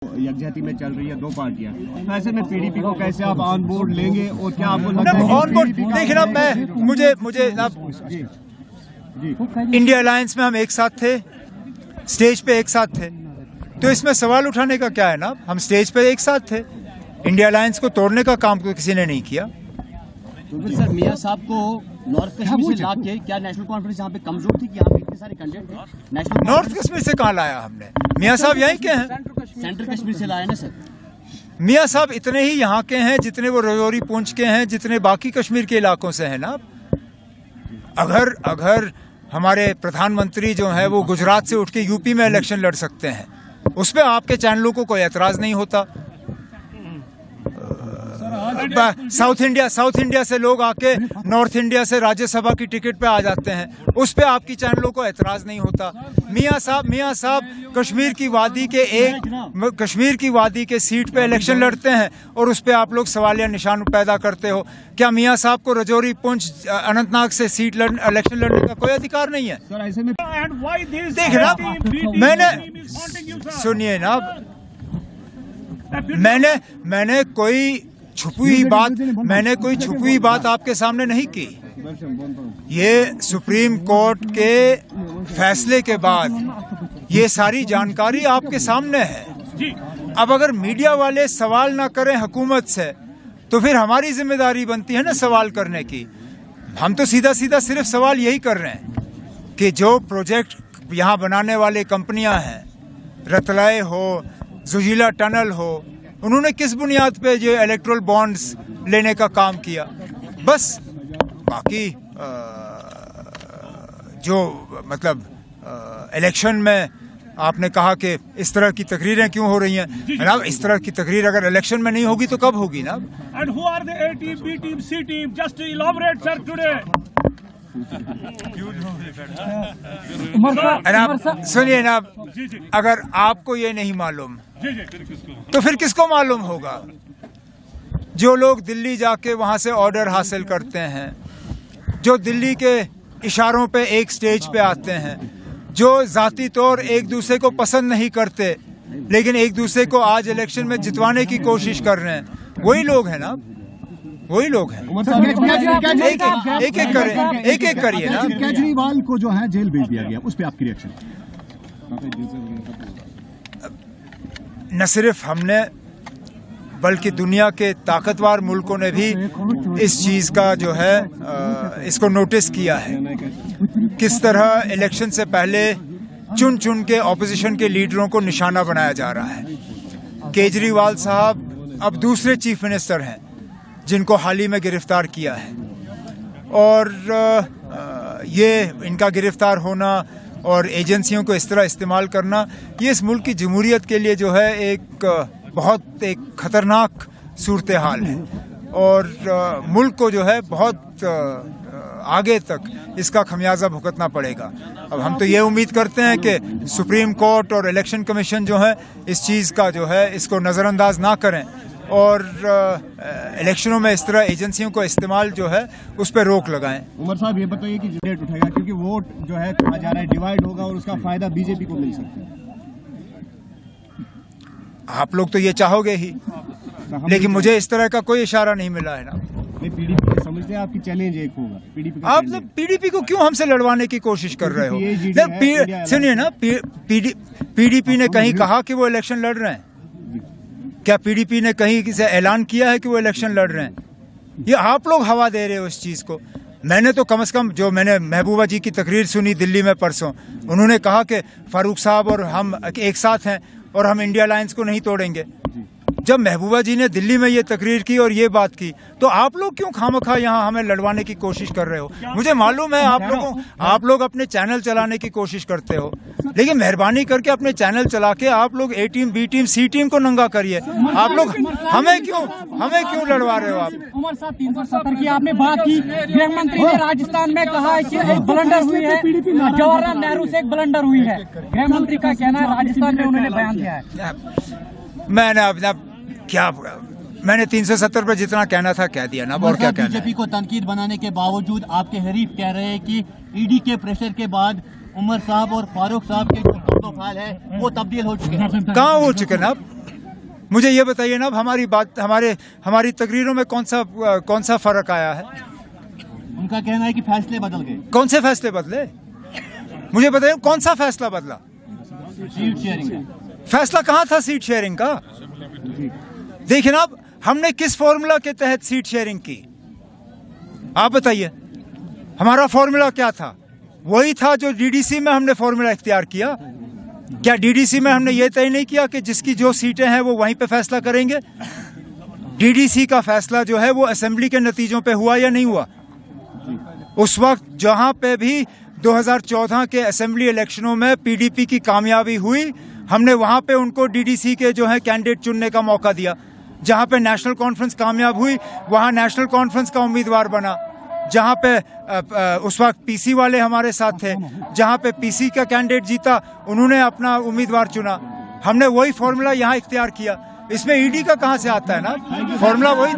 यकजहती में चल रही है दो पार्टियां, ऐसे में पीडीपी को कैसे आप ऑन बोर्ड लेंगे और क्या आपको लगता है ऑन बोर्ड? देखिए ना, मुझे इंडिया अलायंस में हम एक साथ थे, स्टेज पे एक साथ थे, तो इसमें सवाल उठाने का क्या है ना। हम स्टेज पे एक साथ थे, इंडिया अलायंस को तोड़ने का काम तो किसी ने नहीं किया। तो फिर सर मियां साहब को नॉर्थ कश्मीर से लाके क्या नेशनल कॉन्फ्रेंस यहाँ पे कमजोर थी कि यहाँ पे इतने सारे कैंडिडेट थे? नेशनल नॉर्थ कश्मीर से कहाँ लाया हमने? मियां साहब यहीं के हैं, सेंट्रल कश्मीर से लाया ना सर। मियां साहब इतने ही यहाँ के हैं जितने वो राजौरी पूंछ के हैं, जितने बाकी कश्मीर के इलाकों से हैं ना। अगर हमारे प्रधानमंत्री जो हैं वो गुजरात से उठ के यूपी में इलेक्शन लड़ सकते हैं, उस पर आपके चैनलों को कोई एतराज नहीं होता। साउथ इंडिया से लोग आके नॉर्थ इंडिया से राज्यसभा की टिकट पे आ जाते हैं, उस पे आपकी चैनलों को एतराज नहीं होता। मियां साहब कश्मीर की वादी के सीट पे इलेक्शन लड़ते हैं और उस पे आप लोग सवालिया निशान पैदा करते हो। क्या मियां साहब को राजौरी पुंछ अनंतनाग से इलेक्शन लड़ने का कोई अधिकार नहीं है? देखिए ना, सुनिए ना, मैंने कोई छुपी हुई बात आपके सामने नहीं की। ये सुप्रीम कोर्ट के फैसले के बाद ये सारी जानकारी आपके सामने है। अब अगर मीडिया वाले सवाल ना करें हुकूमत से, तो फिर हमारी जिम्मेदारी बनती है ना सवाल करने की। हम तो सीधा सिर्फ सवाल यही कर रहे हैं कि जो प्रोजेक्ट यहाँ बनाने वाले कंपनियां हैं, रतलाए हो, जुजीला टनल हो, उन्होंने किस बुनियाद पे जो इलेक्ट्रल बॉन्ड्स लेने का काम किया, बस। बाकी जो मतलब इलेक्शन में आपने कहा कि इस तरह की तकरीरें क्यों हो रही हैं जनाब, इस तरह की तकरीर अगर इलेक्शन में नहीं होगी तो कब होगी ना? And who are the A team, B team, C team? Just to elaborate, sir, today. सुनिए ना, अगर आपको ये नहीं मालूम तो फिर किसको मालूम होगा? जो लोग दिल्ली जाके वहां से ऑर्डर हासिल करते हैं, जो दिल्ली के इशारों पे एक स्टेज पे आते हैं, जो जाती तौर एक दूसरे को पसंद नहीं करते लेकिन एक दूसरे को आज इलेक्शन में जितवाने की कोशिश कर रहे हैं, वही लोग हैं ना, वही लोग हैं। एक एक करिए ना। केजरीवाल को जो है जेल भेज दिया गया, उस पर आपकी रिएक्शन? न सिर्फ हमने बल्कि दुनिया के ताकतवर मुल्कों ने भी इस चीज का जो है इसको नोटिस किया है, किस तरह इलेक्शन से पहले चुन के ऑपोजिशन के लीडरों को निशाना बनाया जा रहा है। केजरीवाल साहब अब दूसरे चीफ मिनिस्टर हैं जिनको हाल ही में गिरफ्तार किया है, और ये इनका गिरफ्तार होना और एजेंसियों को इस तरह इस्तेमाल करना, ये इस मुल्क की जमहूरियत के लिए जो है एक बहुत खतरनाक सूरत हाल है, और मुल्क को जो है बहुत आगे तक इसका खमियाजा भुगतना पड़ेगा। अब हम तो ये उम्मीद करते हैं कि सुप्रीम कोर्ट और इलेक्शन कमीशन जो है इस चीज़ का जो है इसको नज़रअंदाज ना करें और इलेक्शनों में इस तरह एजेंसियों को इस्तेमाल जो है उस पर रोक लगाएं। उमर साहब, ये बताइए कि डिबेट उठाएगा क्योंकि वोट जो है कहा जा रहा है डिवाइड होगा और उसका फायदा बीजेपी को मिल सकता है। आप लोग तो ये चाहोगे ही, लेकिन मुझे इस तरह का कोई इशारा नहीं मिला है ना। पीडीपी समझते हैं आपकी चैलेंज एक होगा पीडीपी। आप पीडीपी को क्यों हमसे लड़वाने की कोशिश कर रहे हो? सुनिए ना, पीडीपी ने कहीं कहा कि वो इलेक्शन लड़ रहे हैं? क्या पीडीपी ने कहीं से ऐलान किया है कि वो इलेक्शन लड़ रहे हैं? ये आप लोग हवा दे रहे हो इस चीज को। मैंने तो कम से कम जो मैंने महबूबा जी की तकरीर सुनी दिल्ली में परसों, उन्होंने कहा कि फारूक साहब और हम एक साथ हैं और हम इंडिया अलायंस को नहीं तोड़ेंगे। जब महबूबा जी ने दिल्ली में ये तकरीर की और ये बात की, तो आप लोग क्यों खामखा यहाँ हमें लड़वाने की कोशिश कर रहे हो? मुझे मालूम है आप लोग अपने चैनल चलाने की कोशिश करते हो, लेकिन मेहरबानी करके अपने चैनल चला के आप लोग ए टीम, बी टीम, सी टीम को नंगा करिए। आप लोग हमें क्यों लड़वा रहे हो? आप उमर साहब 370 की आपने बात की, गृह मंत्री ने राजस्थान में कहा कि एक ब्लंडर हुई है, जवाहरलाल नेहरू से एक ब्लंडर हुई है। गृह मंत्री का कहना है राजस्थान में उन्होंने बयान दिया है। मैंने 370 पर जितना कहना था कह दिया ना, और क्या कहना है? बीजेपी को तनकीद बनाने के बावजूद आपके हरीफ कह रहे हैं कि ईडी के प्रेशर के बाद उमर साहब और फारूक साहब के जो प्रोटोकॉल है वो तब्दील हो चुके हैं। कहाँ हो चुके ना? मुझे ये बताइए ना, अब हमारी तकरीरों में कौन सा फर्क आया है? उनका कहना है कि फैसले बदल गए। कौन से फैसले बदले? मुझे बताइए कौन सा फैसला बदला? सीट शेयरिंग का फैसला कहाँ था सीट शेयरिंग का? देखिए ना, अब हमने किस फॉर्मूला के तहत सीट शेयरिंग की, आप बताइए। हमारा फॉर्मूला क्या था? वही था जो डीडीसी में हमने फॉर्मूला इख्तियार किया। क्या डीडीसी में हमने ये तय नहीं किया कि जिसकी जो सीटें हैं वो वहीं पे फैसला करेंगे? डीडीसी का फैसला जो है वो असेंबली के नतीजों पे हुआ या नहीं हुआ? उस वक्त जहां पे भी 2014 के असेंबली इलेक्शनों में पीडीपी की कामयाबी हुई, हमने वहां पे उनको डीडीसी के जो है कैंडिडेट चुनने का मौका दिया। जहां पे नेशनल कॉन्फ्रेंस कामयाब हुई वहां नेशनल कॉन्फ्रेंस का उम्मीदवार बना। जहां पे उस वक्त पीसी वाले हमारे साथ थे, जहां पे पीसी का कैंडिडेट जीता उन्होंने अपना उम्मीदवार चुना। हमने वही फॉर्मूला यहाँ इख्तियार किया। इसमें ईडी का कहां से आता है ना? फॉर्मूला वही था।